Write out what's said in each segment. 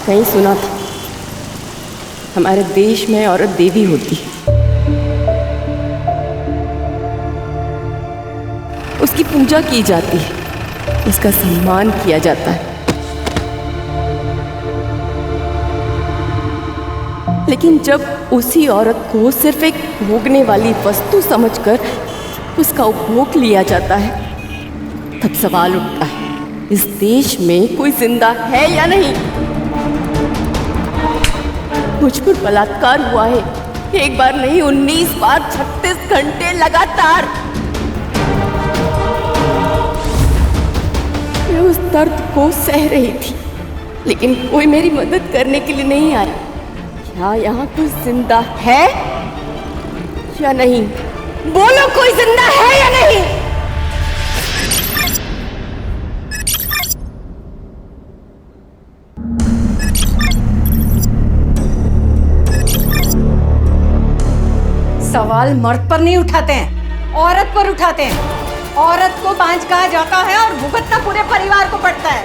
कहीं सुना था हमारे देश में औरत देवी होती है, उसकी पूजा की जाती है, उसका सम्मान किया जाता है। लेकिन जब उसी औरत को सिर्फ एक भोगने वाली वस्तु समझकर उसका उपभोग लिया जाता है, तब सवाल उठता है, इस देश में कोई जिंदा है या नहीं? मुझ पर बलात्कार हुआ है, एक बार नहीं 19 बार, 36 घंटे लगातार। मैं उस दर्द को सह रही थी, लेकिन कोई मेरी मदद करने के लिए नहीं आया। क्या यहाँ कोई जिंदा है या नहीं? बोलो, कोई जिंदा है या नहीं? सवाल मर्द पर नहीं उठाते हैं, औरत पर उठाते हैं। औरत को बांझ कहा जाता है और भुगतना पूरे परिवार को पड़ता है।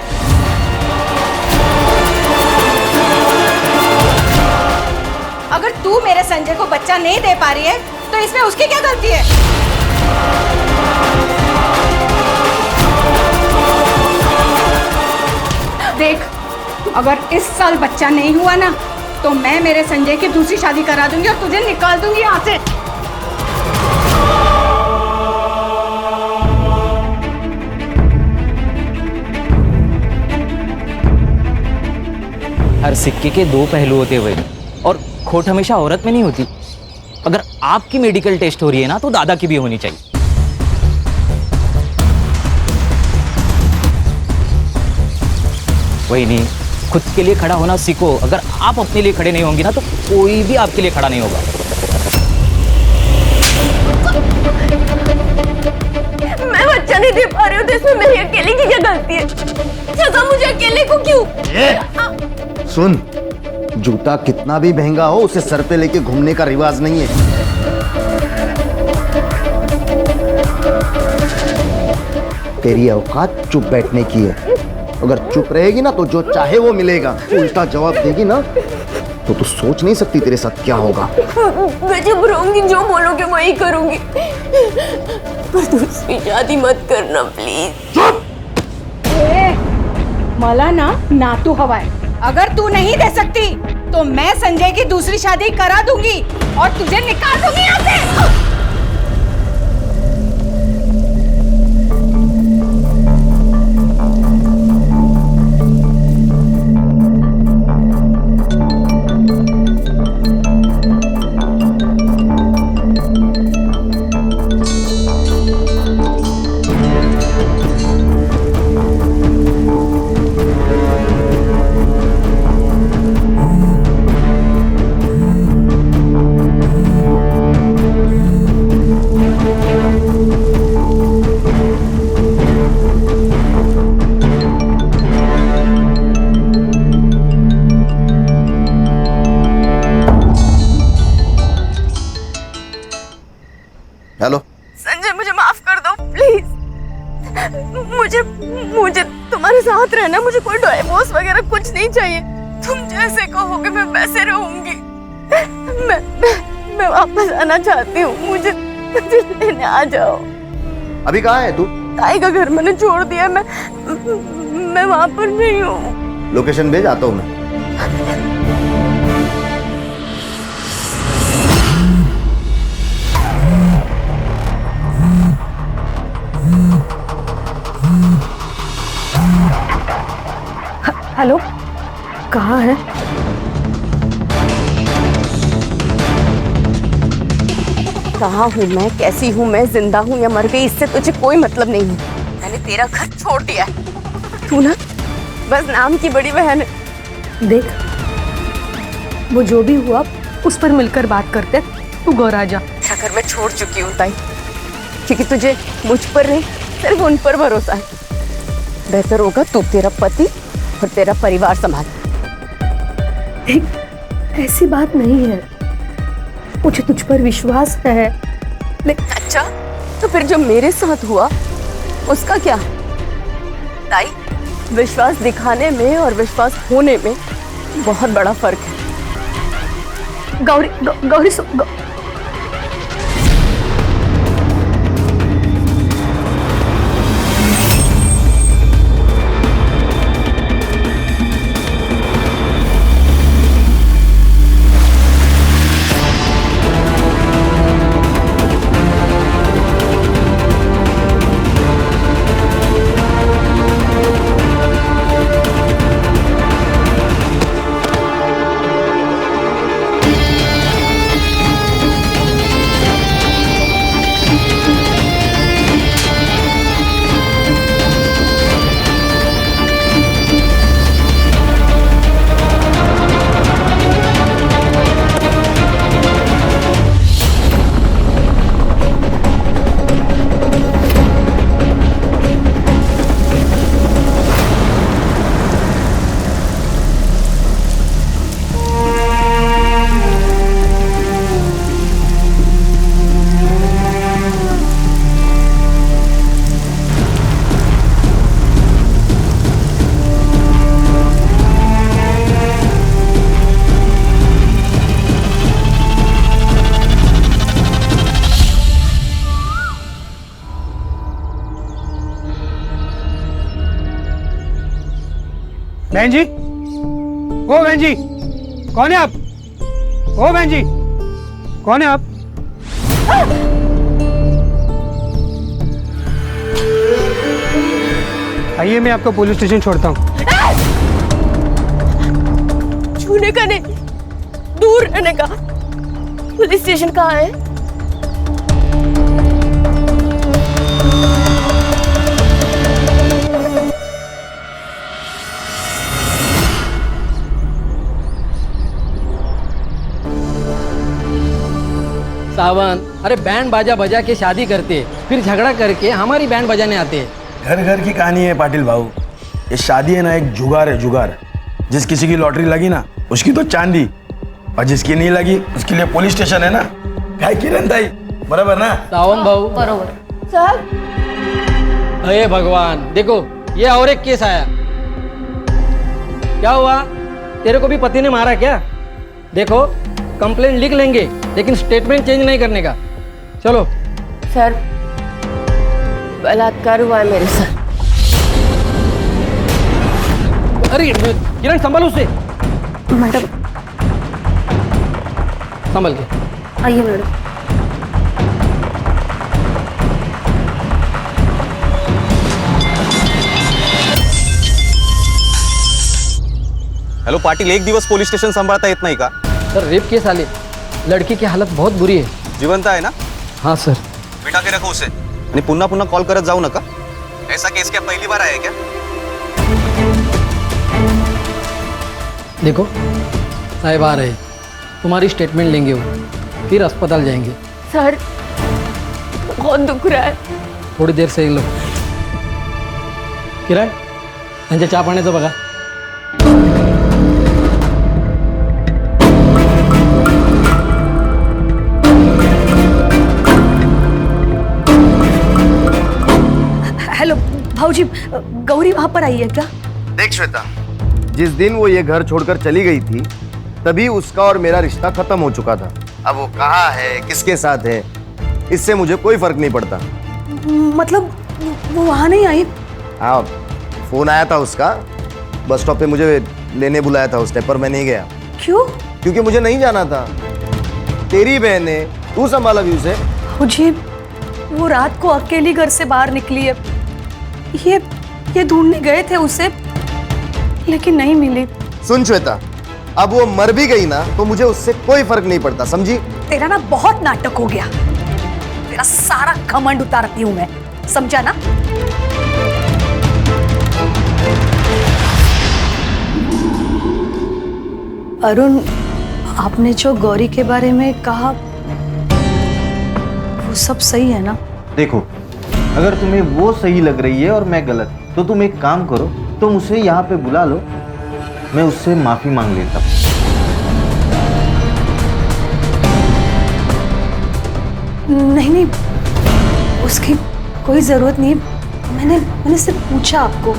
अगर तू मेरे संजय को बच्चा नहीं दे पा रही है तो इसमें उसकी क्या गलती है? देख, अगर इस साल बच्चा नहीं हुआ ना तो मैं मेरे संजय की दूसरी शादी करा दूंगी और तुझे निकाल दूंगी यहाँ से। हर सिक्के के दो पहलू होते हुए और खोट हमेशा औरत में नहीं होती। अगर आपकी मेडिकल टेस्ट हो रही है ना तो दादा की भी होनी चाहिए। वही नहीं, खुद के लिए खड़ा होना सीखो। अगर आप अपने लिए खड़े नहीं होंगे ना तो कोई भी आपके लिए खड़ा नहीं होगा। मैं बच्चा नहीं दे पा रही हूँ तो इसमें मेरी अकेले की क्या गलती है? सजा मुझे अकेले को क्यों? सुन, जूता कितना भी महंगा हो उसे सर पे लेके घूमने का रिवाज नहीं है। तेरी औकात चुप बैठने की है। अगर चुप रहेगी ना तो जो चाहे वो मिलेगा। उल्टा जवाब देगी ना तो तू सोच नहीं सकती तेरे साथ क्या होगा। मैं चुप रहूंगी, जो बोलोगे वही करूंगी, पर दूसरी शादी मत करना प्लीज। मला ना तू हवा है। अगर तू नहीं दे सकती तो मैं संजय की दूसरी शादी करा दूंगी और तुझे निकाल दूंगी यहाँ से। हेलो संजय, मुझे माफ कर दो प्लीज। मुझे तुम्हारे साथ रहना, मुझे कोई डिवोर्स वगैरह कुछ नहीं चाहिए। तुम जैसे कहोगे मैं वैसे रहूंगी। मैं वापस आना चाहती हूँ, मुझे लेने आ जाओ। अभी कहाँ है तू? ताई का घर मैंने छोड़ दिया, मैं वहां पर नहीं हूँ। लोकेशन भेज, आता हूँ मैं। हेलो, कहाँ है? कहाँ हूँ मैं, कैसी हूँ मैं, जिंदा हूँ या मर गई, इससे तुझे कोई मतलब नहीं है। मैंने तेरा घर छोड़ दिया है। तू ना बस नाम की बड़ी बहन है। देख, वो जो भी हुआ उस पर मिलकर बात करते। तू घर आ जा। घर मैं छोड़ चुकी हूँ ताई, क्योंकि तुझे मुझ पर नहीं सिर्फ उन पर भरोसा है। बेहतर होगा तू तेरा पति और तेरा परिवार संभाल। ऐसी बात नहीं है, मुझे तुझ पर विश्वास है। अच्छा, तो फिर जो मेरे साथ हुआ उसका क्या? ताई, विश्वास दिखाने में और विश्वास होने में बहुत बड़ा फर्क है। गौरी गौरी बहन जी, ओ बहन जी, कौन है आप? ओ बहन जी, कौन है आप? आइए, मैं आपको पुलिस स्टेशन छोड़ता हूँ। छूने का नहीं, दूर रहने का। पुलिस स्टेशन कहाँ है? सावन, अरे बैंड बाजा बजा के शादी करते, फिर झगड़ा करके हमारी बैंड बजाने आते हैं। घर घर की कहानी है पाटिल भाऊ। ये शादी है ना, एक जुगार है, जुगार। जिस किसी की लॉटरी लगी ना, उसकी तो चांदी, और जिसकी नहीं लगी उसके लिए पुलिस स्टेशन है ना। काय किरण ताई, बराबर ना? सावन भाऊ, बरोबर। सर, अरे भगवान, देखो ये और एक केस आया। क्या हुआ? तेरे को भी पति ने मारा क्या? देखो, कंप्लेंट लिख लेंगे, लेकिन स्टेटमेंट चेंज नहीं करने का। चलो। सर, बलात्कार हुआ है मेरे साथ। अरे किरण, संभालो उसे। मैडम, संभल के आइए मैडम। हॅलो पाटील, एक दिवस पोलीस स्टेशन सांभाळता येत नाही का? सर, रेप केस आले, लड़की की हालत बहुत बुरी है। जिवंत आहे ना? हाँ सर। बिठा के रखो उसे, आणि पुन्हा पुन्हा कॉल करत जाऊ नका। ऐसा केस क्या पहली बार आया क्या? देखो साहिब आ रहे, तुम्हारी स्टेटमेंट लेंगे वो, फिर अस्पताल जाएंगे। सर, बहुत दुख रहा है। थोड़ी देर से लो। किरण, त्यांच्या चहा पाण्याचं बघा। हेलो भाऊजी, गौरी वहां पर आई है क्या? देख श्वेता, जिस दिन वो ये घर छोड़कर चली गई थी, तभी उसका और मेरा रिश्ता खत्म हो चुका था। अब वो कहाँ है, किसके साथ है, इससे मुझे कोई फर्क नहीं पड़ता। मतलब वो वहां नहीं आई? हाँ, फोन आया था उसका, बस स्टॉप पे मुझे लेने बुलाया था उसने, पर मैं नहीं गया। क्यों? क्योंकि मुझे नहीं जाना था। तेरी बहन है, तू संभाला भी उसे। भाऊजी, वो रात को अकेली घर से बाहर निकली है। ये ढूंढने गए थे उसे, लेकिन नहीं मिली। सुन श्वेता, अब वो मर भी गई ना तो मुझे उससे कोई फर्क नहीं पड़ता, समझी? तेरा ना बहुत नाटक हो गया। तेरा सारा घमंड उतारती हूं मैं, समझा ना? अरुण, आपने जो गौरी के बारे में कहा वो सब सही है ना? देखो, अगर तुम्हें वो सही लग रही है और मैं गलत, तो तुम एक काम करो, तुम उसे यहाँ पे बुला लो, मैं उससे माफी मांग लेता हूँ। नहीं नहीं, उसकी कोई जरूरत नहीं। मैंने सिर्फ पूछा आपको।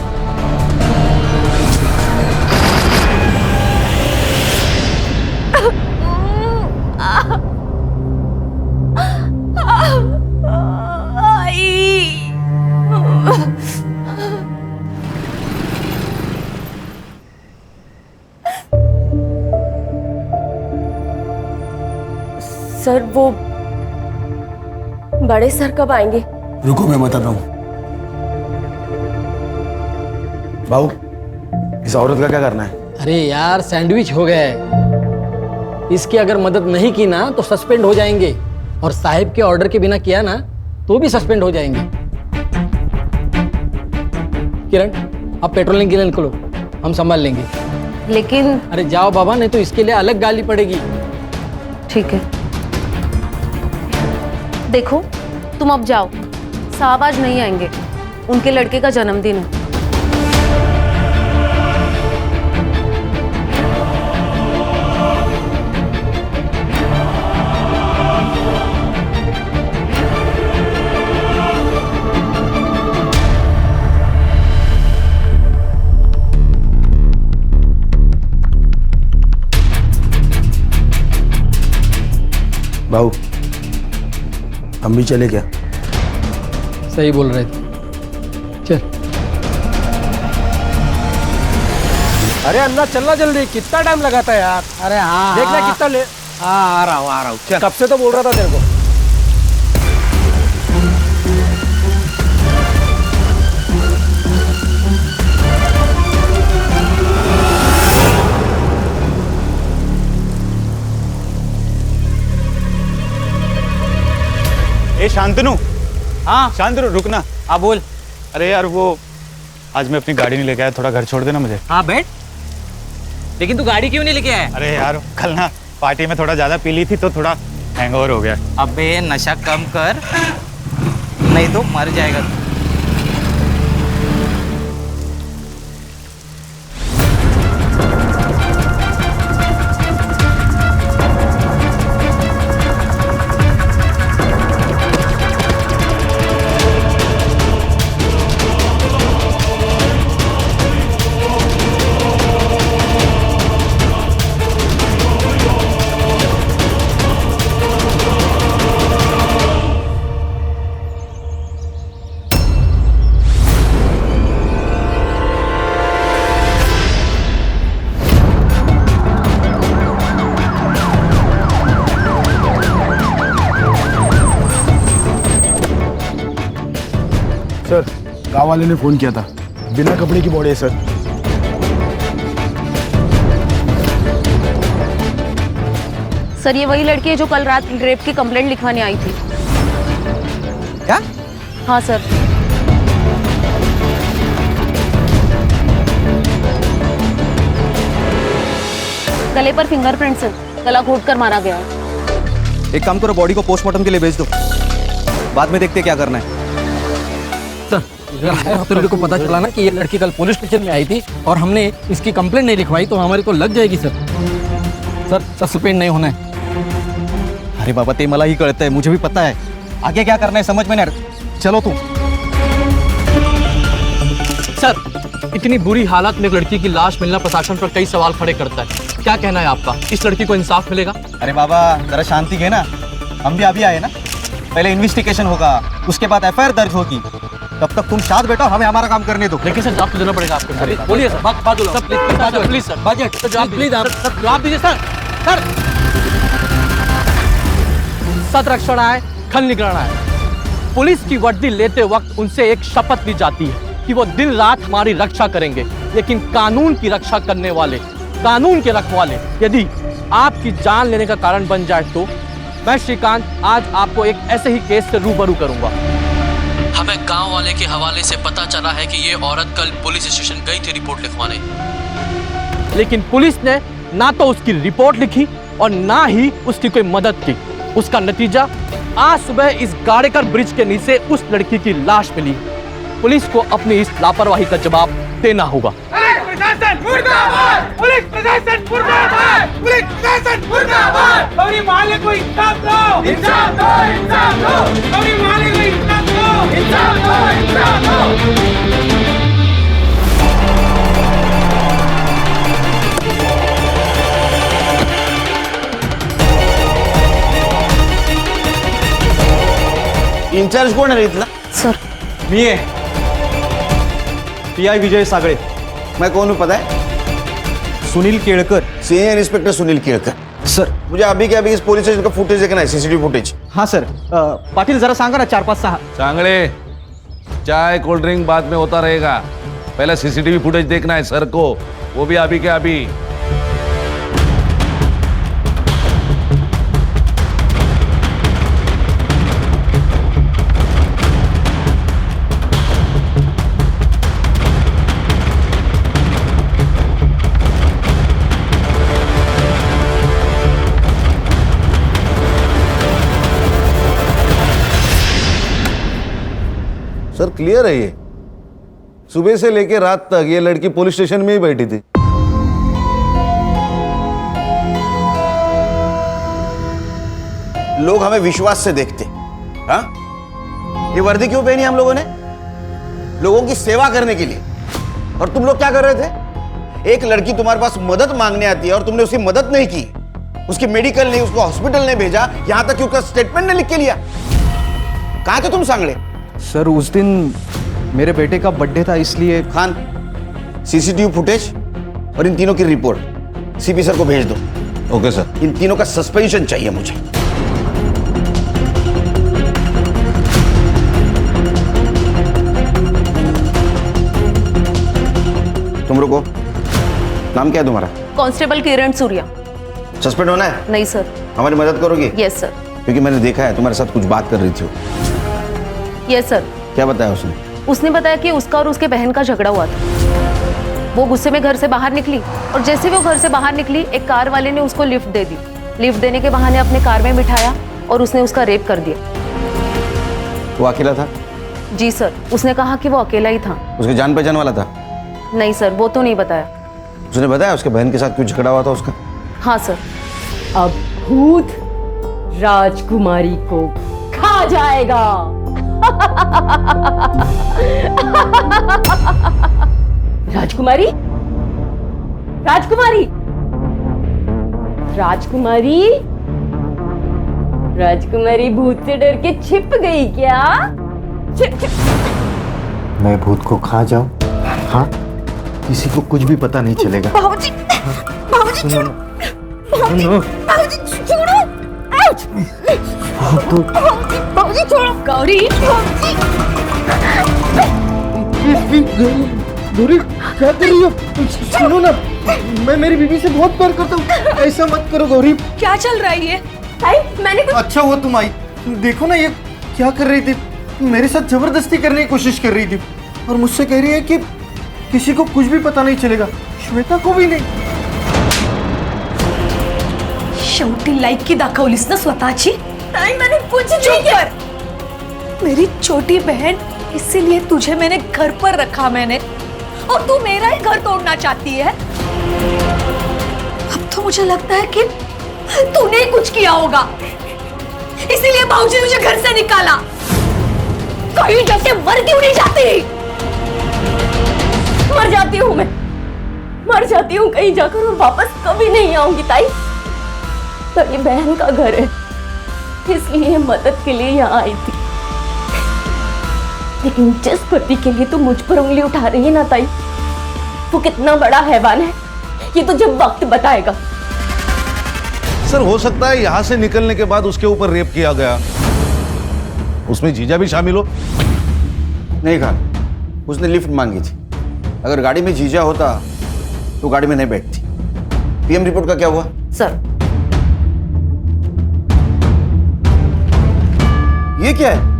सर वो बड़े सर कब आएंगे? रुको मैं बताता हूँ। भाऊ, इस औरत का क्या करना है? अरे यार सैंडविच हो गया है, इसकी अगर मदद नहीं की ना तो सस्पेंड हो जाएंगे, और साहिब के ऑर्डर के बिना किया ना तो भी सस्पेंड हो जाएंगे। किरण, आप पेट्रोलिंग के लिए निकलो, हम संभाल लेंगे। लेकिन अरे जाओ बाबा, नहीं तो इसके लिए अलग गाली पड़ेगी। ठीक है, देखो तुम अब जाओ, साहब आज नहीं आएंगे, उनके लड़के का जन्मदिन है। भाऊ, हम भी चले क्या? सही बोल रहे थे, चल। अरे अन्ना चलना जल्दी, कितना टाइम लगाता है यार। अरे हाँ देखना कितना ले। हाँ, आ रहा हूँ चल। कब से तो बोल रहा था तेरे को। ए शांतनु, हाँ शांतनु रुकना। हाँ बोल। अरे यार वो आज मैं अपनी गाड़ी नहीं लेके आया, थोड़ा घर छोड़ देना मुझे। हाँ बैठ। लेकिन तू गाड़ी क्यों नहीं लेके आया? अरे यार कल ना पार्टी में थोड़ा ज्यादा पी ली थी तो थोड़ा हैंगओवर हो गया। अबे नशा कम कर, नहीं तो मर जाएगा तू। सर, गाँव वाले ने फोन किया था, बिना कपड़े की बॉडी है सर। सर ये वही लड़की है जो कल रात रेप की कंप्लेंट लिखवाने आई थी। क्या? हाँ सर। गले पर फिंगरप्रिंट्स है, गला घोट कर मारा गया है। एक काम करो, बॉडी को पोस्टमार्टम के लिए भेज दो, बाद में देखते क्या करना है। सर को पता चला ना कि ये लड़की कल पुलिस स्टेशन में आई थी और हमने इसकी कंप्लेंट नहीं लिखवाई तो हमारी तो लग जाएगी सर। सर सस्पेंड नहीं होना है। अरे बाबा ते मला ही कळत है, मुझे भी पता है, आगे क्या करना है समझ में नहीं आ रहा। चलो तुम। सर इतनी बुरी हालत में एक लड़की की लाश मिलना प्रशासन पर कई सवाल खड़े करता है, क्या कहना है आपका? इस लड़की को इंसाफ मिलेगा? अरे बाबा जरा शांति है ना, हम भी अभी आए ना, पहले इन्वेस्टिगेशन होगा, उसके बाद एफआईआर दर्ज होगी, तब तक तुम शांत बैठो, हमें हमारा काम करने दो। लेकिन सर जवाब तो देना पड़ेगा आपको। बोलिए सर, बात प्लीज सर, बजट सर जवाब प्लीज आप सर जवाब दीजिए सर। सर सत रक्षण आए, खल निगराना है। पुलिस की वर्दी लेते वक्त उनसे एक शपथ ली जाती है कि वो दिन रात हमारी रक्षा करेंगे, लेकिन कानून की रक्षा करने वाले, कानून के रखवाले यदि आपकी जान लेने का कारण बन जाए तो मैं श्रीकांत आज आपको एक ऐसे ही केस से रूबरू करूंगा। हमें गांव वाले के हवाले से पता चला है कि ये औरत कल पुलिस स्टेशन गई थी रिपोर्ट लिखवाने, लेकिन पुलिस ने ना तो उसकी रिपोर्ट लिखी और ना ही उसकी कोई मदद की। उसका नतीजा आज सुबह इस गाड़ेकर ब्रिज के नीचे उस लड़की की लाश मिली। पुलिस को अपनी इस लापरवाही का जवाब देना होगा। इंचार्ज कोण आहे इथला? सर मी है पीआई विजय सागळे। मैं कौन हूँ पता है? Sunil Kelkar. Senior inspector Sunil Kelkar. Sir मुझे अभी के अभी इस पुलिस स्टेशन का फुटेज देखना है, सीसीटीवी फुटेज। हाँ सर पाटील जरा सांगा ना 4-5-6 चांगले चाय कोल्ड ड्रिंक बाद में होता रहेगा, पहले सीसीटीवी फुटेज देखना है सर को, वो भी अभी के अभी। सर क्लियर है ये, सुबह से लेकर रात तक ये लड़की पुलिस स्टेशन में ही बैठी थी। लोग हमें विश्वास से देखते। हाँ, ये वर्दी क्यों पहनी हम लोगों ने? लोगों की सेवा करने के लिए। और तुम लोग क्या कर रहे थे? एक लड़की तुम्हारे पास मदद मांगने आती है और तुमने उसकी मदद नहीं की, उसकी मेडिकल नहीं, उसको हॉस्पिटल नहीं भेजा, यहां तक कि उसका स्टेटमेंट नहीं लिख के लिया। कहां थे तुम सांगले? सर उस दिन मेरे बेटे का बर्थडे था इसलिए। खान, सीसीटीवी फुटेज और इन तीनों की रिपोर्ट सीपी सर को भेज दो। Okay sir. इन तीनों का सस्पेंशन चाहिए मुझे। तुम रुको, नाम क्या है तुम्हारा? कांस्टेबल किरण सूर्या। सस्पेंड होना है? नहीं सर। हमारी मदद करोगी? Yes sir. क्योंकि मैंने देखा है तुम्हारे साथ कुछ बात कर रही थी। Yes sir. क्या बताया उसने? उसने बताया कि उसका और उसके बहन का झगड़ा हुआ था। वो गुस्से में घर से बाहर निकली और जैसे वो घर से बाहर निकली, एक कार वाले ने उसको लिफ्ट दे दी। लिफ्ट देने के बहाने अपने कार में बिठाया और उसने उसका रेप कर दिया। वो अकेला था? जी सर, उसने कहा कि वो अकेला ही था। उसके जान पहचान वाला था? नहीं सर, वो तो नहीं बताया। उसने बताया उसके बहन के साथ क्यों झगड़ा हुआ था उसका? हाँ सर। अब भूत राजकुमारी को खा जाएगा। राजकुमारी, राजकुमारी, राजकुमारी, राजकुमारी भूत से डर के छिप गई क्या? छिप छिप। मैं भूत को खा जाऊं? हाँ, किसी को कुछ भी पता नहीं चलेगा। बाबूजी, बाबूजी छोड़ो, बाबूजी, बाबूजी छोड़ो, आउच! बाबूजी छोड़ो, गौरी, गौरी क्या कर रही हो? सुनो ना, मैं मेरी बीवी से बहुत प्यार करता हूँ, ऐसा मत करो गौरी। क्या चल रहा है ये? मैंने कुछ... अच्छा हुआ तुम आई। देखो ना ये क्या कर रही थी, मेरे साथ जबरदस्ती करने की कोशिश कर रही थी और मुझसे कह रही है कि किसी को कुछ भी पता नहीं चलेगा, श्वेता को भी नहीं। शेवटी लायकी दाखवलीस ना स्वतःची? नहीं, मैंने कुछ नहीं किया। मेरी छोटी बहन, इसीलिए तुझे मैंने घर पर रखा मैंने, और तू मेरा ही घर तोड़ना चाहती है। अब तो मुझे लगता है कि तूने ही कुछ किया होगा, इसीलिए बाबूजी मुझे घर से निकाला। कहीं जाके मर क्यों नहीं जाती? मर जाती हूँ मैं, मर जाती हूँ कहीं जाकर और वापस कभी नहीं आऊंगी ताई। तो ये बहन का घर है, इसलिए मदद के लिए यहाँ आई थी। लेकिन जिस पति के लिए तू मुझ पर उंगली उठा रही है ना ताई, वो कितना बड़ा हैवान है ये तो जब वक्त बताएगा। सर हो सकता है यहां से निकलने के बाद उसके ऊपर रेप किया गया, उसमें जीजा भी शामिल हो। नहीं खान, उसने लिफ्ट मांगी थी। अगर गाड़ी में जीजा होता तो गाड़ी में नहीं बैठती। पीएम रिपोर्ट का क्या हुआ? सर, ये क्या है?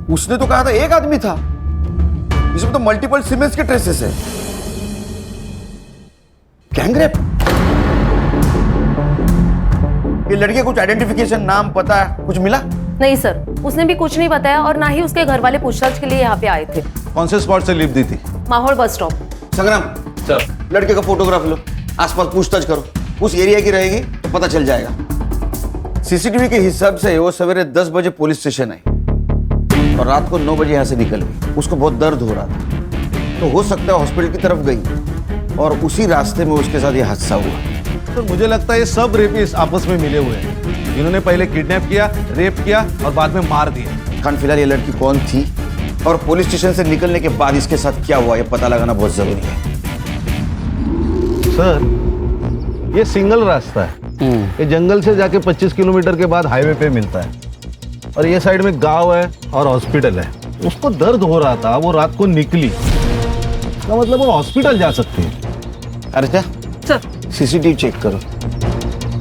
उसने तो कहा था एक आदमी था, इसमें तो मल्टीपल सीमेंस के ट्रेसेस है। गैंगरेप? ये लड़के कुछ आइडेंटिफिकेशन, नाम, पता कुछ मिला? नहीं सर, उसने भी कुछ नहीं बताया और ना ही उसके घर वाले पूछताछ के लिए यहाँ पे आए थे। कौन से स्पॉट से लिफ्ट दी थी? माहौल बस स्टॉप। संग्राम सर, लड़के का फोटोग्राफ लो, आसपास पूछताछ करो, उस एरिया की रहेगी तो पता चल जाएगा। सीसीटीवी के हिसाब से वो सवेरे 10 बजे पुलिस स्टेशन आई और रात को 9 बजे यहाँ से निकल गई। उसको बहुत दर्द हो रहा था, तो हो सकता है हॉस्पिटल की तरफ गई और उसी रास्ते में उसके साथ ये हादसा हुआ। तो मुझे लगता है ये सब रेपिस्ट आपस में मिले हुए हैं, इन्होंने पहले किडनैप किया, रेप किया और बाद में मार दिया। खान, फिलहाल ये लड़की कौन थी और पुलिस स्टेशन से निकलने के बाद इसके साथ क्या हुआ, ये पता लगाना बहुत जरूरी है। सर, ये सिंगल रास्ता है। ये जंगल से जाके 25 किलोमीटर के बाद हाईवे पे मिलता है और ये साइड में गांव है और हॉस्पिटल है। उसको दर्द हो रहा था, वो रात को निकली, इसका मतलब वो हॉस्पिटल जा सकती है। अर्चा सर सीसीटीवी चेक करो,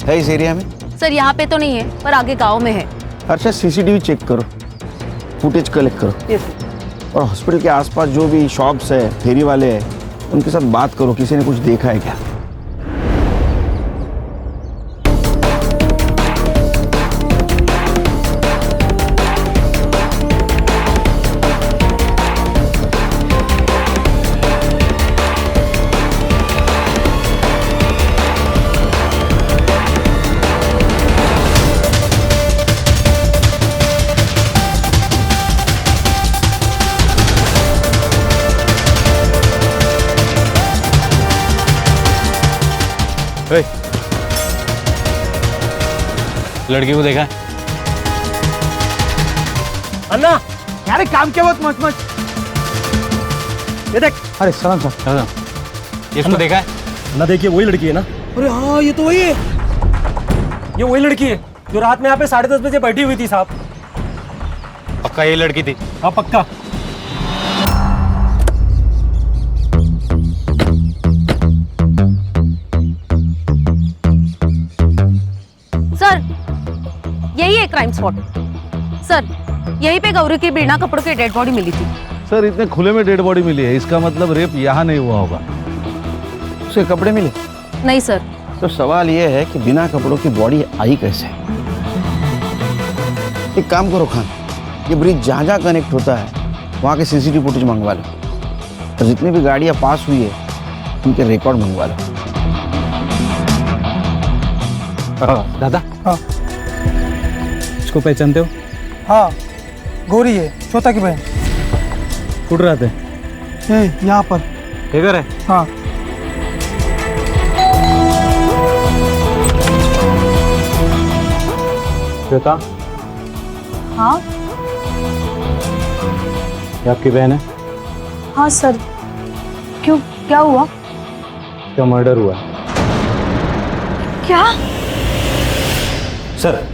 है इस एरिया में? सर यहाँ पे तो नहीं है, पर आगे गांव में है। अच्छा सीसीटीवी चेक करो, फुटेज कलेक्ट करो और हॉस्पिटल के आसपास जो भी शॉप्स है, फेरी वाले हैं, उनके साथ बात करो, किसी ने कुछ देखा है क्या? लड़की को देखा है? अन्ना यार काम क्या बहुत मच मच। ये देख। अरे सलाम सलाम। इसको देखा है? ना देखिए वही लड़की है ना। अरे हाँ ये तो वही है, ये वही लड़की है जो रात में यहाँ पे 10:30 बजे बैठी हुई थी साहब। पक्का ये लड़की थी? हाँ पक्का। सर यही है क्राइम स्पॉट। सर यहीं पे गौरी की बिना कपड़ों की डेड बॉडी मिली थी। सर इतने खुले में डेड बॉडी मिली है, इसका मतलब रेप यहाँ नहीं हुआ होगा। उसके कपड़े मिले? नहीं सर। तो सवाल ये है कि बिना कपड़ों की बॉडी आई कैसे? एक काम करो खान, ये ब्रिज जहाँ जहाँ कनेक्ट होता है वहाँ के सीसीटीवी फुटेज मंगवा लो और जितनी भी गाड़ियाँ पास हुई है उनके रिकॉर्ड मंगवा लो। दादा हाँ इसको पहचानते हो? हाँ गौरी है, श्वेता की बहन। उठ रहे थे यहाँ पर इधर है। हाँ श्वेता हाँ ये आपकी बहन है? हाँ सर, क्यों, क्या हुआ? क्या मर्डर हुआ है? क्या? सर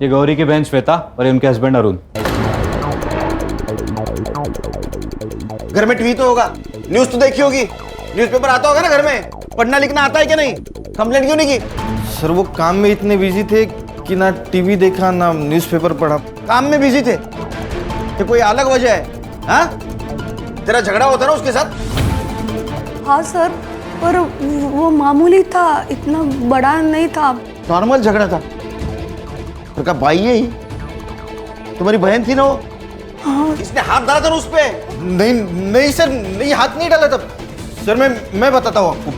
ये गौरी की बहन श्वेता और ये उनके हस्बैंड अरुण। घर में टीवी तो होगा, न्यूज तो देखी होगी, न्यूज़पेपर आता होगा ना घर में, पढ़ना लिखना आता है क्या नहीं? कंप्लेंट क्यों नहीं की? सर वो काम में इतने बिजी थे कि ना टीवी देखा ना न्यूज़पेपर पढ़ा। काम में बिजी थे? ये कोई अलग वजह है? हाँ तेरा झगड़ा होता ना उसके साथ? हाँ सर, पर वो मामूली था, इतना बड़ा नहीं था। नॉर्मल झगड़ा था? और का भाई है ही, तुम्हारी बहन थी ना वो? हाँ। इसने हाथ डाला था ना उस पे? नहीं नहीं सर, नहीं हाथ नहीं डाला था सर। मैं बताता हूँ आपको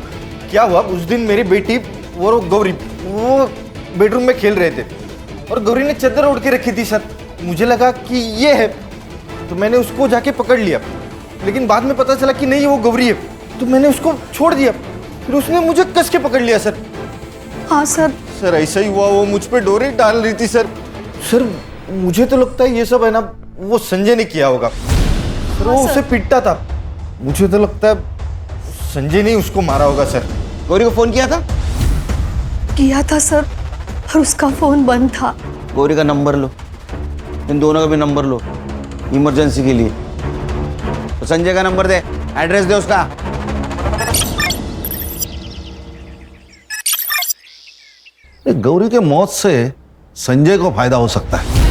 क्या हुआ। उस दिन मेरी बेटी और गौरी वो बेडरूम में खेल रहे थे और गौरी ने चादर ओढ़ के रखी थी सर। मुझे लगा कि ये है तो मैंने उसको जाके पकड़ लिया, लेकिन बाद में पता चला कि नहीं वो गौरी है, तो मैंने उसको छोड़ दिया। फिर उसने मुझे कस के पकड़ लिया सर। हाँ सर। सर ऐसा ही हुआ, वो मुझ पे डोरी डाल रही थी सर। सर मुझे तो लगता है ये सब है ना वो संजय ने किया होगा सर। वो उसे पीटता था, मुझे तो लगता है संजय ने उसको मारा होगा सर। गौरी को फोन किया था? किया था सर, पर उसका फोन बंद था। गौरी का नंबर लो, इन दोनों का भी नंबर लो इमरजेंसी के लिए। तो संजय का नंबर दे, एड्रेस दे उसका। गौरी के मौत से संजय को फायदा हो सकता है।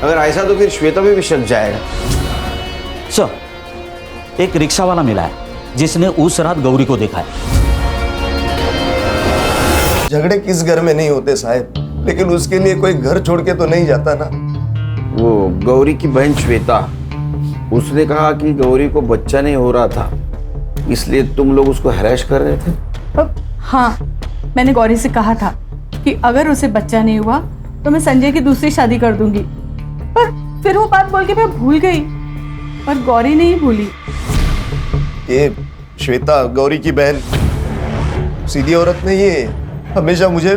अगर ऐसा तो फिर श्वेता भी शक जाएगा। सर एक रिक्शा वाला मिला है जिसने उस रात गौरी को देखा है। झगड़े किस घर में नहीं होते साहब, लेकिन उसके लिए कोई घर छोड़ के तो नहीं जाता ना। वो गौरी की बहन श्वेता, उसने कहा कि गौरी को बच्चा नहीं हो रहा था, इसलिए तुम लोग उसको हैरेस कर रहे थे। हाँ, मैंने गौरी से कहा था कि अगर उसे बच्चा नहीं हुआ तो मैं संजय की दूसरी शादी कर दूंगी, पर फिर वो बात बोल के मैं भूल गई, पर गौरी नहीं भूली। ये श्वेता गौरी की बहन सीधी औरत नहीं है, हमेशा मुझे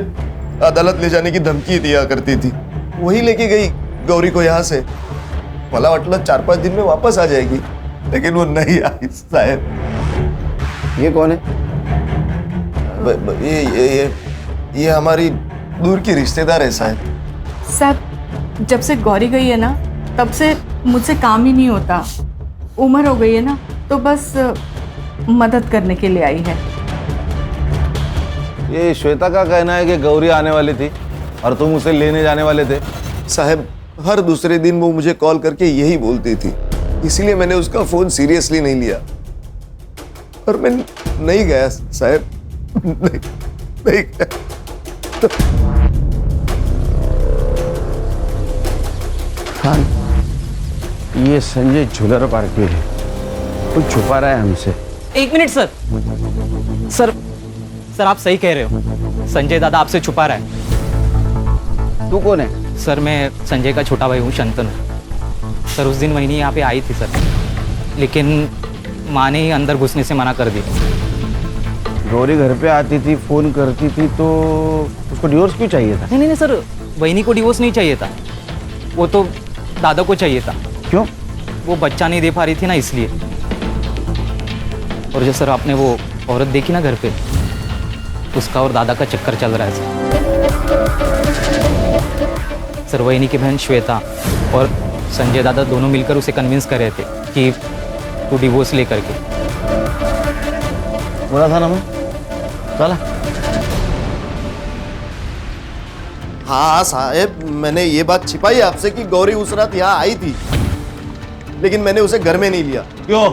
अदालत ले जाने की धमकी दिया करती थी। वही लेके गई गौरी को यहाँ से, मला वाटलं 4-5 दिन में वापस आ जाएगी, लेकिन वो नहीं आई साहब। ये कौन है? ये हमारी दूर की रिश्तेदार है साहब। साहब जब से गौरी गई है ना तब से मुझसे काम ही नहीं होता। उम्र हो गई है ना तो बस मदद करने के लिए आई है। ये श्वेता का कहना है कि गौरी आने वाली थी और तुम उसे लेने जाने वाले थे। साहब हर दूसरे दिन वो मुझे कॉल करके यही बोलती थी, इसलिए मैंने उसका फोन सीरियसली नहीं लिया और मैं नहीं गया साहब। नहीं गया। खान, ये संजय झूलर पार्टी है, कुछ छुपा रहा है हमसे। एक मिनट सर। सर सर आप सही कह रहे हो, संजय दादा आपसे छुपा रहा है। तू कौन है? सर मैं संजय का छोटा भाई हूँ, शंतनु। सर उस दिन वही यहाँ पे आई थी सर, लेकिन माँ ने ही अंदर घुसने से मना कर दी। गौरी घर पे आती थी, फोन करती थी, तो उसको डिवोर्स क्यों चाहिए था? नहीं सर, बहनी को डिवोर्स नहीं चाहिए था, वो तो दादा को चाहिए था। क्यों? वो बच्चा नहीं दे पा रही थी ना, इसलिए। और जो सर आपने वो औरत देखी ना घर पे, उसका और दादा का चक्कर चल रहा है सर। वही की बहन श्वेता और संजय दादा दोनों मिलकर उसे कन्विंस कर रहे थे कि तू डिवोर्स लेकर के। बोला था ना मैं, चला। हाँ साहब, मैंने ये बात छिपाई आपसे कि गौरी उस रात यहाँ आई थी, लेकिन मैंने उसे घर में नहीं लिया। क्यों?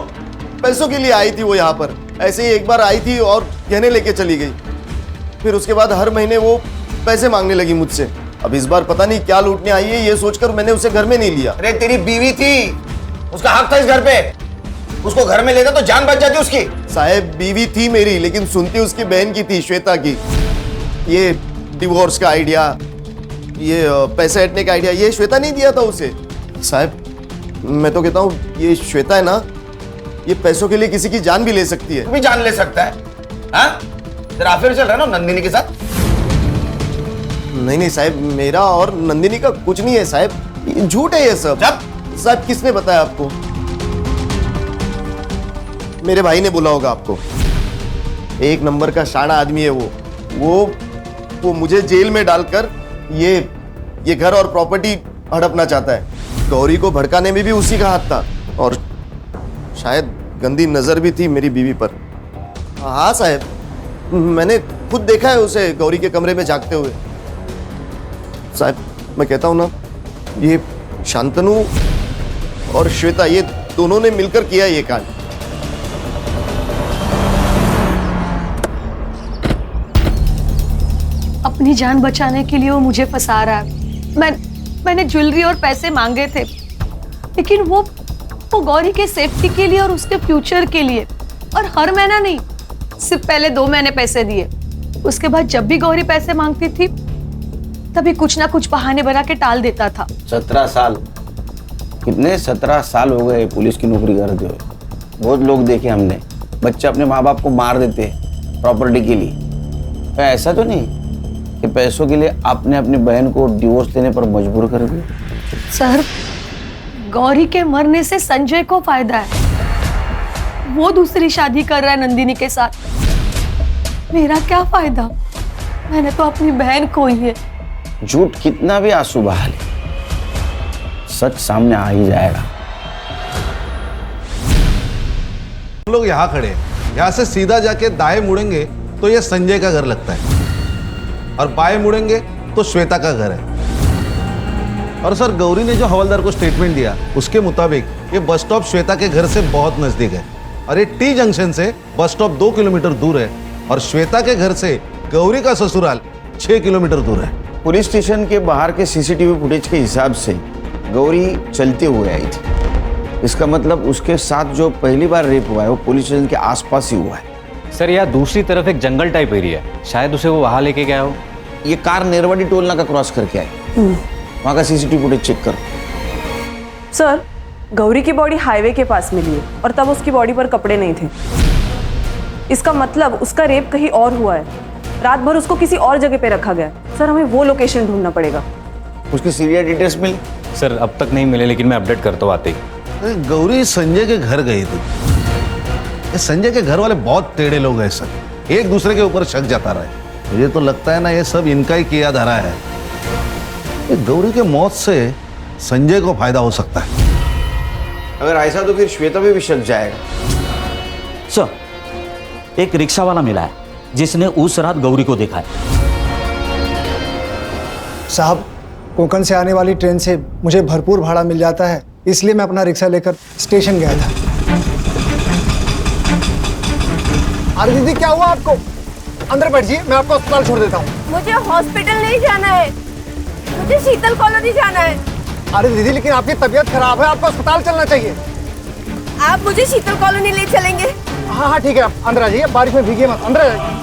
पैसों के लिए आई थी वो यहाँ पर। ऐसे ही एक बार आई थी और गहने लेके चली गई। फिर उसके बाद हर महीने वो पैसे मांगने लगी मुझसे। अब इस बार पता नहीं क्या लूटने आई है, ये सोचकर मैंने उसे घर में नहीं लिया। अरे तेरी बीवी थी, उसका हक था इस घर पे। उसको घर में लेता तो जान बच जाती उसकी। साहब बीवी थी मेरी, लेकिन सुनती उसकी बहन की थी, श्वेता की। ये डिवोर्स का आइडिया, ये पैसे हटने का आइडिया, ये श्वेता नहीं दिया था उसे। साहब मैं तो कहता हूँ ये श्वेता है ना, ये पैसों के लिए किसी की जान भी ले सकती है। तू भी जान ले सकता है? हाँ? तेरा अफेयर चल रहा है ना नंदिनी के साथ? नहीं साहब, मेरा और नंदिनी का कुछ नहीं है साहब, ये झूठ है ये सब। साहब किसने बताया आपको? मेरे भाई ने बोला होगा आपको। एक नंबर का शाना आदमी है वो मुझे जेल में डालकर ये घर और प्रॉपर्टी हड़पना चाहता है। गौरी को भड़काने में भी उसी का हाथ था और शायद गंदी नजर भी थी मेरी बीवी पर। हाँ साहब, मैंने खुद देखा है उसे गौरी के कमरे में जागते हुए। साहब मैं कहता हूं ना, ये शांतनु और श्वेता ये दोनों ने मिलकर किया ये कांड। अपनी जान बचाने के लिए वो मुझे फंसा रहा है। मैंने ज्वेलरी और पैसे मांगे थे, लेकिन वो गौरी के सेफ्टी के लिए और उसके फ्यूचर के लिए। और हर महीना नहीं, सिर्फ पहले 2 महीने पैसे दिए। उसके बाद जब भी गौरी पैसे मांगती थी तभी कुछ ना कुछ बहाने बना के टाल देता था। 17 साल, कितने 17 साल हो गए पुलिस की नौकरी करते हुए। बहुत लोग देखे हमने, बच्चे अपने माँ बाप को मार देते हैं प्रॉपर्टी के लिए। तो ऐसा तो नहीं कि पैसों के लिए आपने अपनी बहन को डिवोर्स देने पर मजबूर कर दिया? सर गौरी के मरने से संजय को फायदा है, वो दूसरी शादी कर रहा है नंदिनी के साथ। मेरा क्या फायदा? मैंने तो अपनी बहन को ही है। झूठ कितना भी आंसू बहा ले, सच सामने आ ही जाएगा। हम लोग यहाँ खड़े हैं, यहाँ से सीधा जाके दाएं मुड़ेंगे तो ये संजय का घर लगता है और बाएं मुड़ेंगे तो श्वेता का घर है। और सर गौरी ने जो हवलदार को स्टेटमेंट दिया उसके मुताबिक ये बस स्टॉप श्वेता के घर से बहुत नजदीक है और ये टी जंक्शन से बस स्टॉप 2 किलोमीटर दूर है और श्वेता के घर से गौरी का ससुराल 6 किलोमीटर दूर है। पुलिस स्टेशन के बाहर के सीसीटीवी फुटेज के हिसाब से गौरी चलते हुए आई थी। इसका मतलब उसके साथ जो पहली बार रेप हुआ है वो पुलिस स्टेशन के आसपास ही हुआ है। सर यहाँ दूसरी तरफ एक जंगल टाइप एरिया है, शायद उसे वो वहां लेके गया हो। ये कार नेरवाडी टोल नाका क्रॉस करके आई, वहां का सीसीटीवी फुटेज चेक करो। सर गौरी की बॉडी हाईवे के पास मिली है और तब उसकी बॉडी पर कपड़े नहीं थे। इसका मतलब उसका रेप कहीं और हुआ है, रात भर उसको किसी और जगह पे रखा गया। सर हमें वो लोकेशन ढूंढना पड़ेगा। उसकी सीरियल डिटेल्स मिली? सर अब तक नहीं मिले, लेकिन मैं अपडेट करता हूँ आते ही। गौरी संजय के घर गई थी। ये संजय के घर वाले बहुत टेढ़े लोग हैं सर। एक दूसरे के ऊपर शक जता रहे हैं। मुझे तो लगता है ना ये सब इनका ही किया धरा है। ये गौरी के मौत से संजय को फायदा हो सकता है। अगर ऐसा तो फिर श्वेता पे भी शक जाएगा। सर, एक रिक्शा वाला मिला है जिसने उस रात गौरी को देखा है। साहब, कोंकण से आने वाली ट्रेन से मुझे भरपूर भाड़ा मिल जाता है, इसलिए मैं अपना रिक्शा लेकर स्टेशन गया था। अरे दीदी, क्या हुआ आपको? अंदर बैठिए, मैं आपको अस्पताल छोड़ देता हूँ। मुझे हॉस्पिटल नहीं जाना है, मुझे शीतल कॉलोनी जाना है। अरे दीदी, लेकिन आपकी तबीयत खराब है, आपको अस्पताल चलना चाहिए। आप मुझे शीतल कॉलोनी ले चलेंगे? हाँ हाँ ठीक है, आप अंदर आ जाइए, बारिश में भीगिए मत, अंदर आ जाइए।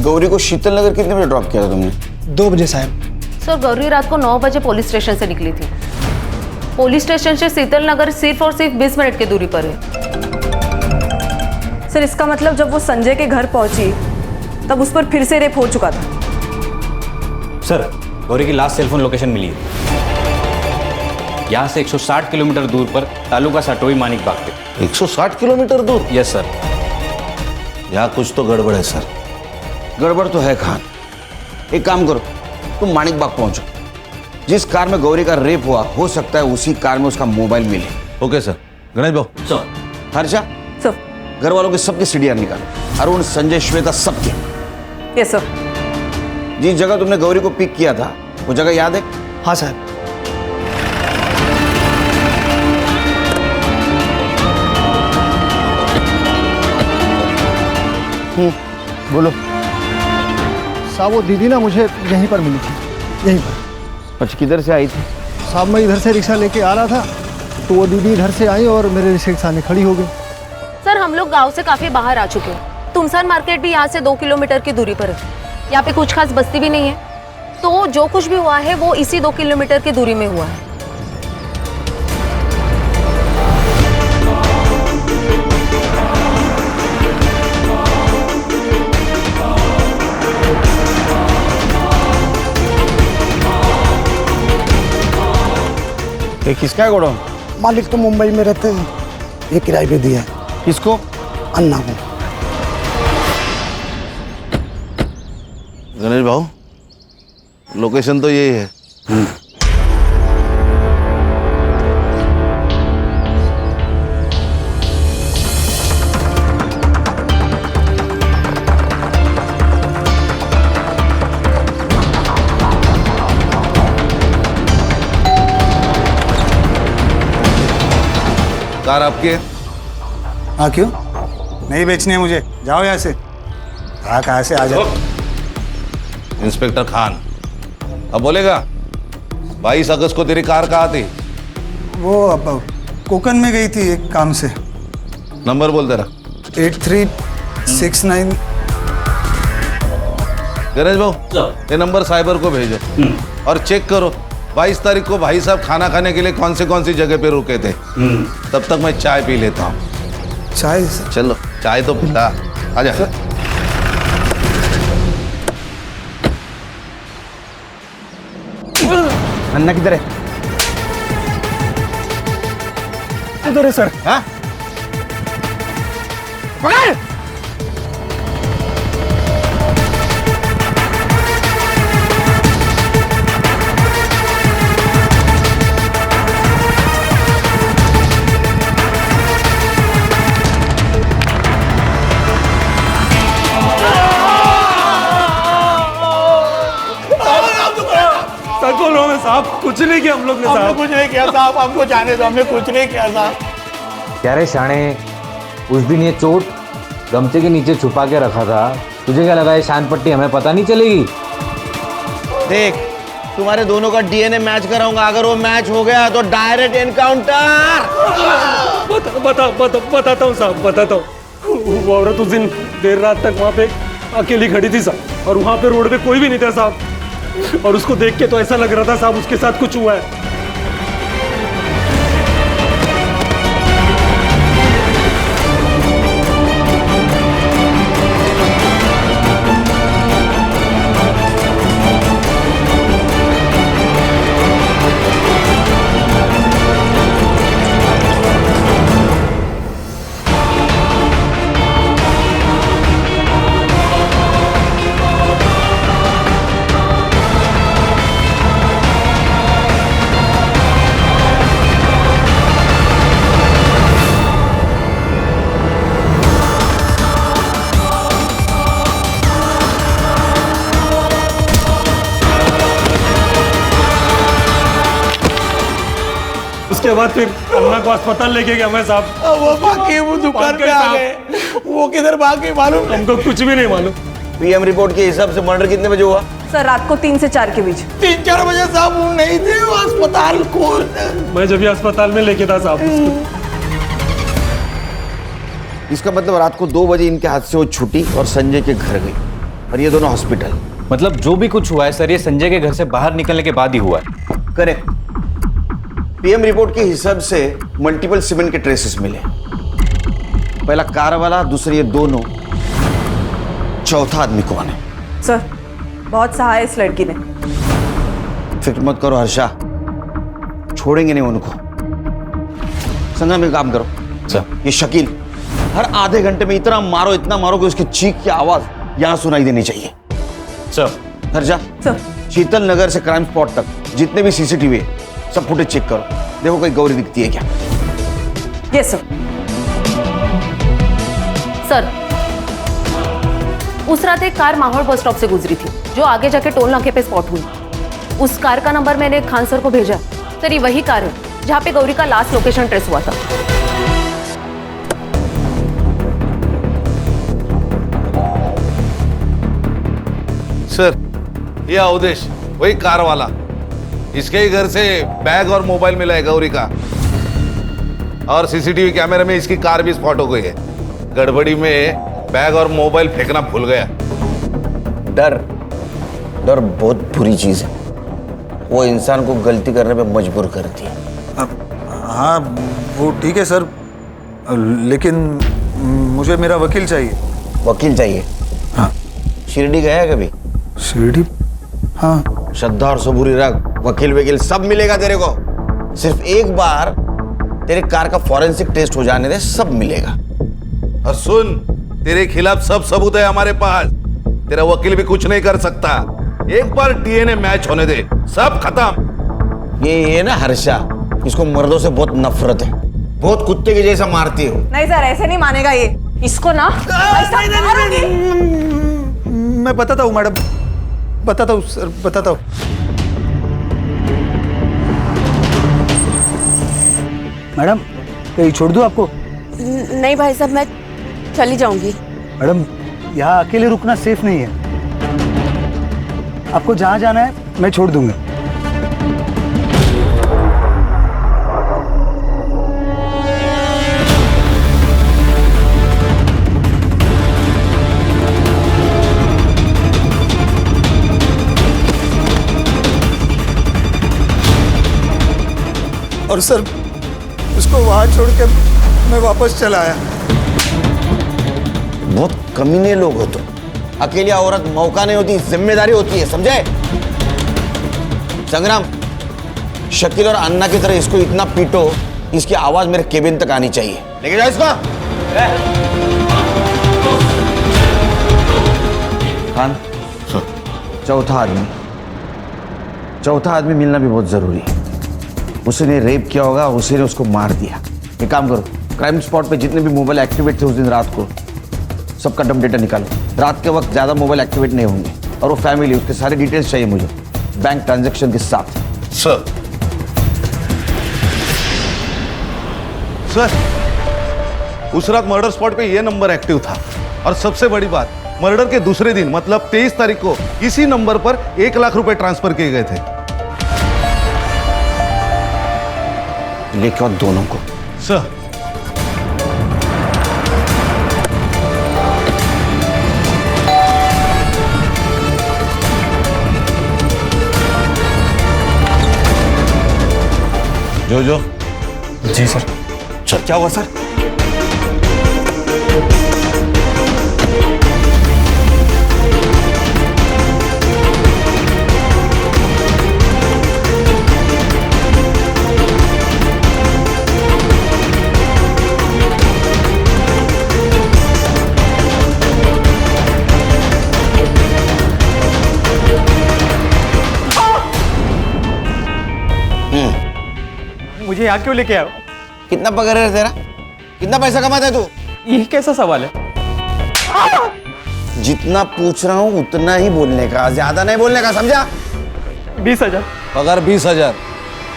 गौरी को शीतल नगर कितने बजे ड्रॉप किया था तुमने? 2 बजे साहब। सर, गौरी रात को 9 बजे पुलिस स्टेशन से निकली थी। पुलिस स्टेशन से शीतल नगर सिर्फ और सिर्फ 20 मिनट की दूरी पर है। सर, इसका मतलब जब वो संजय के घर पहुंची तब उस पर फिर से रेप हो चुका था। सर, गौरी की लास्ट सेलफोन लोकेशन मिली है। यहाँ से 160 किलोमीटर दूर पर तालुका साटोई मानिक बाग पे। 160 किलोमीटर दूर? Yes sir. यहाँ कुछ तो गड़बड़ है सर। गड़बड़ तो है खान। एक काम करो, तुम मानिक बाग पहुंचो। जिस कार में गौरी का रेप हुआ, हो सकता है उसी कार में उसका मोबाइल मिले। Okay sir. Ganesh Babu. Sir. Harsha, sir, घर वालों के सबके सीढ़ियां निकालो। अरुण, संजय, श्वेता, सबके। Yes sir. जिस जगह तुमने गौरी को पिक किया था, वो जगह याद है? हाँ साहब। बोलो। साहब, वो दीदी ना मुझे यहीं पर मिली थी, यहीं पर। अच्छा, किधर से आई थी? साहब, मैं इधर से रिक्शा लेके आ रहा था तो वो दीदी इधर से आई और मेरे रिक्शे के सामने खड़ी हो गई। सर, हम लोग गांव से काफी बाहर आ चुके हैं। तुमसन मार्केट भी यहाँ से 2 किलोमीटर की दूरी पर है। यहाँ पे कुछ खास बस्ती भी नहीं है, तो जो कुछ भी हुआ है वो इसी 2 किलोमीटर की दूरी में हुआ है। ये किसका है गोडाउन? मालिक तो मुंबई में रहते हैं, ये किराए पे दिया है। किसको? अन्ना को। गणेश भाऊ, लोकेशन तो यही है। कार आपकी है? हाँ, क्यों नहीं बेचनी है मुझे? जाओ यहाँ से। कहाँ से आ जाओ। इंस्पेक्टर खान, अब बोलेगा 22 अगस्त को तेरी कार कहाँ थी? वो अब कोकन में गई थी एक काम से। नंबर बोल तेरा। 8369। गणेश भाऊ, ये नंबर साइबर को भेजो और चेक करो 22 तारीख को भाई साहब खाना खाने के लिए कौन सी जगह पे रुके थे। तब तक मैं चाय पी लेता हूँ। चाय? चलो, चाय तो पिला। आजा। अन्ना किधर है? उधर है सर। हाँ? साहब, कुछ नहीं किया हम लोग ने। साहब, कुछ नहीं किया साहब, हमको जाने दो, हमने कुछ नहीं किया साहब। क्या रे शाणे, उस दिन ये चोट गमछे के नीचे छुपा के रखा था, तुझे क्या लगा ये शान पट्टी हमें पता नहीं चलेगी? देख, तुम्हारे दोनों का डीएनए मैच कराऊंगा। अगर वो मैच हो गया तो डायरेक्ट एनकाउंटर। बताता हूँ साहब, बताता हूँ। वो औरत उस दिन देर रात तक वहाँ पे अकेली खड़ी थी साहब, और वहाँ पे रोड पे कोई भी नहीं था साहब, और उसको देख के तो ऐसा लग रहा था साहब उसके साथ कुछ हुआ है। उसके बाद फिर अन्ना को अस्पताल लेके गया मैं साहब। वो बाकी वो दुकान पे आ गए, वो किधर भाग गए मालूम? हमको कुछ भी नहीं मालूम। पीएम रिपोर्ट के हिसाब से मर्डर कितने बजे हुआ? सर रात को 3 से 4 के बीच। 3-4 बजे साहब वो नहीं थे, वो अस्पताल खोल। मैं जब भी अस्पताल में लेके था साहब। इसका मतलब रात को 2 बजे इनके हाथ से वो छुट्टी और संजय के घर गई और ये दोनों हॉस्पिटल। मतलब जो भी कुछ हुआ है सर, ये संजय के घर से बाहर निकलने के बाद ही हुआ है। करेक्ट। पीएम रिपोर्ट के हिसाब से मल्टीपल सीमेंट के ट्रेसेस मिले। पहला कार वाला, दूसरे ये दोनों, चौथा आदमी कौन है? सर बहुत सहा है इस लड़की ने। फिक्र मत करो हर्षा, छोड़ेंगे नहीं उनको। संगम में काम करो सर, ये शकील हर आधे घंटे में इतना मारो कि उसकी चीख की आवाज यहां सुनाई देनी चाहिए। सर हर्षा, शीतल नगर से क्राइम स्पॉट तक जितने भी सीसीटीवी है सब फुटेज चेक करो, देखो कोई गौरी दिखती है क्या। Yes sir. सर उस रात एक कार माहौल बस स्टॉप से गुजरी थी जो आगे जाके टोल नाके पे स्पॉट हुई। उस कार का नंबर मैंने खान सर को भेजा। सर ये वही कार है जहां पे गौरी का लास्ट लोकेशन ट्रेस हुआ था। सर ये अवधेश वही कार वाला, इसके ही घर से बैग और मोबाइल मिला है गौरी का, और सीसीटीवी कैमरे में इसकी कार भी स्पॉट हो गई है। गड़बड़ी में बैग और मोबाइल फेंकना भूल गया। डर बहुत बुरी चीज है, वो इंसान को गलती करने पे मजबूर करती है। हाँ वो ठीक है सर, लेकिन मुझे मेरा वकील चाहिए। वकील चाहिए? हाँ। शिरडी गया है कभी? शिरडी? हाँ। श्रद्धा और सबूरी रख, वकील सब मिलेगा तेरे को। सिर्फ एक बार तेरे कार का फॉरेंसिक टेस्ट हो जाने दे, सब मिलेगा। और सुन, तेरे खिलाफ सब सबूत है हमारे पास, तेरा वकील भी कुछ नहीं कर सकता। एक बार डीएनए मैच होने दे, सब खत्म। ये ना हर्षा, इसको मर्दों से बहुत नफरत है, बहुत कुत्ते के जैसा मारती हो। नहीं सर ऐसे नहीं मानेगा ये, इसको ना मैं बताता हूँ मैडम, बताता हूँ सर, बताता हूँ। मैडम कहीं छोड़ दूँ आपको? नहीं भाई साहब, मैं चली जाऊंगी। मैडम यहाँ अकेले रुकना सेफ नहीं है, आपको जहाँ जाना है मैं छोड़ दूंगा। और सर उसको वहां छोड़ के मैं वापस चला आया। बहुत कमीने लोग हो तो। अकेली औरत मौका नहीं होती, जिम्मेदारी होती है, समझे? संग्राम, शकील और अन्ना की तरह इसको इतना पीटो, इसकी आवाज मेरे केबिन तक आनी चाहिए। लेके जाओ इसको। खान, चौथा आदमी मिलना भी बहुत जरूरी है। उसने रेप किया होगा, उसने उसको मार दिया। एक काम करो, क्राइम स्पॉट पे जितने भी मोबाइल एक्टिवेट थे उस दिन रात को, सबका डम डेटा निकालो। रात के वक्त ज्यादा मोबाइल एक्टिवेट नहीं होंगे, और वो फैमिली, उसके सारे डिटेल्स चाहिए मुझे, बैंक ट्रांजैक्शन के साथ। सर उस रात मर्डर स्पॉट पे ये नंबर एक्टिव था, और सबसे बड़ी बात, मर्डर के दूसरे दिन मतलब 23 तारीख को इसी नंबर पर 1 लाख रुपए ट्रांसफर किए गए थे। लेके आओ दोनों को। सर जो जी सर। सर क्या हुआ सर? मुझे यहाँ क्यों लेके आयो? कितना पगार है तेरा? कितना पैसा कमाता है तू? ये कैसा सवाल है? जितना पूछ रहा हूँ उतना ही बोलने का, ज्यादा नहीं बोलने का, समझा? 20,000 पगार 20,000।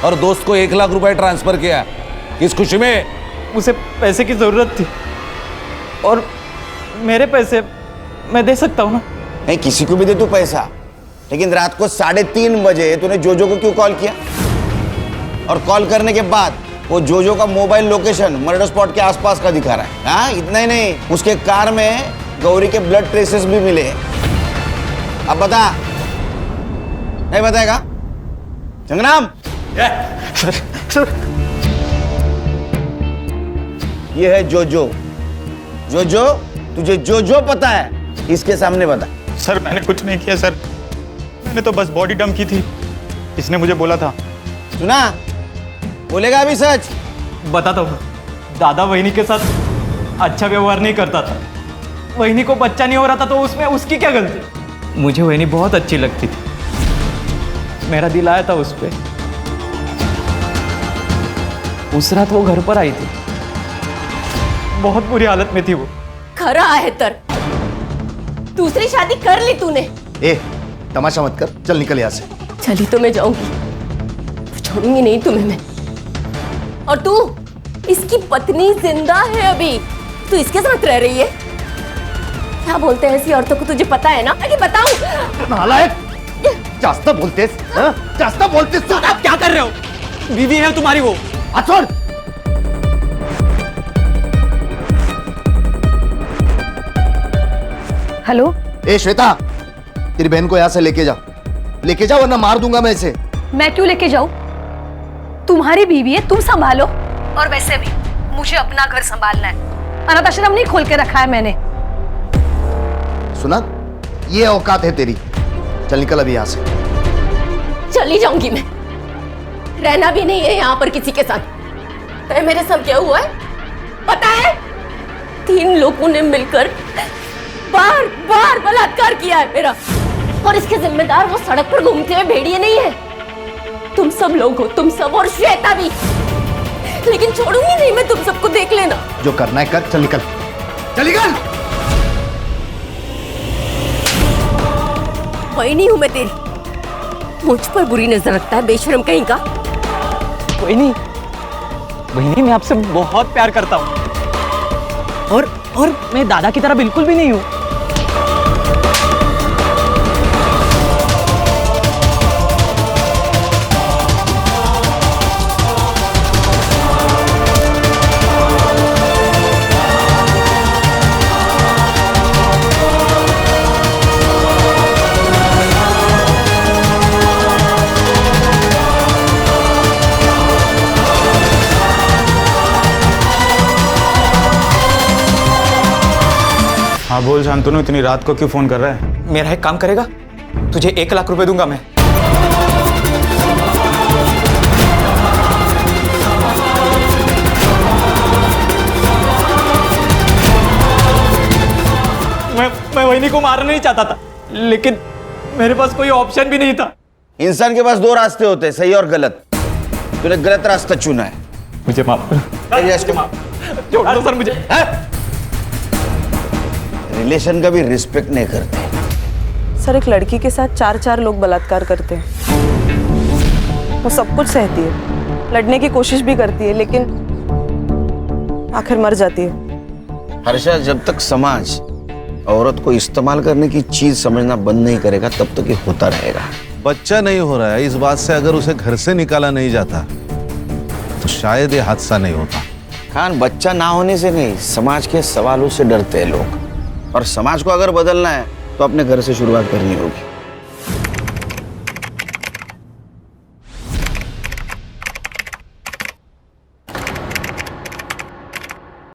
और दोस्त को 1 लाख रुपए ट्रांसफर किया, किस खुशी में? उसे पैसे की जरूरत थी और मेरे पैसे मैं दे सकता हूँ ना। नहीं, किसी को भी दे तू पैसा, लेकिन रात को 3:30 बजे तूने जोजो को क्यों कॉल किया? और कॉल करने के बाद वो जोजो का मोबाइल लोकेशन मर्डर स्पॉट के आसपास का दिखा रहा है। हाँ, इतना ही नहीं, उसके कार में गौरी के ब्लड ट्रेसेस भी मिले। अब बता, नहीं बताएगा? संग्राम, सर ये है जोजो। जोजो, तुझे जोजो पता है? इसके सामने बता। सर मैंने कुछ नहीं किया सर, मैंने तो बस बॉडी डंप की थी, इसने मुझे बोला था। सुना? बोलेगा अभी सच? बताता हूँ, दादा वहिनी के साथ अच्छा व्यवहार नहीं करता था, वहिनी को बच्चा नहीं हो रहा था तो उसमें उसकी क्या गलती? मुझे वहिनी बहुत अच्छी लगती थी, मेरा दिल आया था उस पे। उस रात वो घर पर आई थी, बहुत बुरी हालत में थी वो। खरा है तर, दूसरी शादी कर ली तूने। ए, तमाशा मत कर, चल निकल यहाँ से। चली तो मैं जाऊंगी, छोड़ूंगी नहीं तुम्हें मैं। और तू, इसकी पत्नी जिंदा है अभी, तू इसके साथ रह रही है? क्या बोलते हैं ऐसी औरतों को, तुझे पता है ना? अरे बताऊं? नालायक, जास्त बोलतेस, हाँ? जास्त बोलतेस तू। आप क्या कर रहे हो? बीवी है तुम्हारी वो। छोड़। हेलो। ए श्वेता, तेरी बहन को यहाँ से लेके जा, वरना मार दूंगा मैं इसे। मैं क्यों लेके जाऊं? तुम्हारी बीवी है, तुम संभालो। और वैसे भी मुझे अपना घर संभालना है, अनाथ आश्रम नहीं खोल के रखा है मैंने। सुना? ये औकात है तेरी, चल निकल अभी यहाँ से। चली जाऊंगी मैं, रहना भी नहीं है यहाँ पर किसी के साथ। मेरे साथ क्या हुआ है पता है? 3 लोगों ने मिलकर बार बार बलात्कार किया है मेरा, और इसके जिम्मेदार वो सड़क पर घूमते हुए भेड़िए नहीं है, तुम सब लोग हो, तुम सब, और श्वेता भी। लेकिन छोड़ूंगी नहीं मैं तुम सबको, देख लेना। जो करना है कर, चल निकल, चल निकल। वही नहीं हूं मैं तेरी, मुझ पर बुरी नजर रखता है बेशरम कहीं का। वहिनी, मैं आपसे बहुत प्यार करता हूँ, और मैं दादा की तरह बिल्कुल भी नहीं हूँ। हाँ बोल शांतनु, इतनी रात को क्यों फोन कर रहा है? मेरा एक काम करेगा, तुझे 1 लाख रुपए दूंगा मैं। मैं वहिनी को मारना नहीं चाहता था, लेकिन मेरे पास कोई ऑप्शन भी नहीं था। इंसान के पास 2 रास्ते होते हैं, सही और गलत। तूने गलत रास्ता चुना है। मुझे माफ करो। छोड़ दो सर मुझे। रिलेशन का भी रिस्पेक्ट नहीं करते। सर, एक लड़की के साथ 4 लोग बलात्कार करते हैं। वो सब कुछ सहती है, लड़ने की कोशिश भी करती है, लेकिन आखिर मर जाती है। हर्षा, जब तक समाज औरत को इस्तेमाल करने की चीज समझना बंद नहीं करेगा, तब तक ये होता रहेगा। बच्चा नहीं हो रहा है, इस बात से अगर उसे घर से निकाला नहीं जाता तो शायद ये हादसा नहीं होता। खान, बच्चा ना होने से नहीं, समाज के सवालों से डरते हैं लोग, और समाज को अगर बदलना है तो अपने घर से शुरुआत करनी होगी।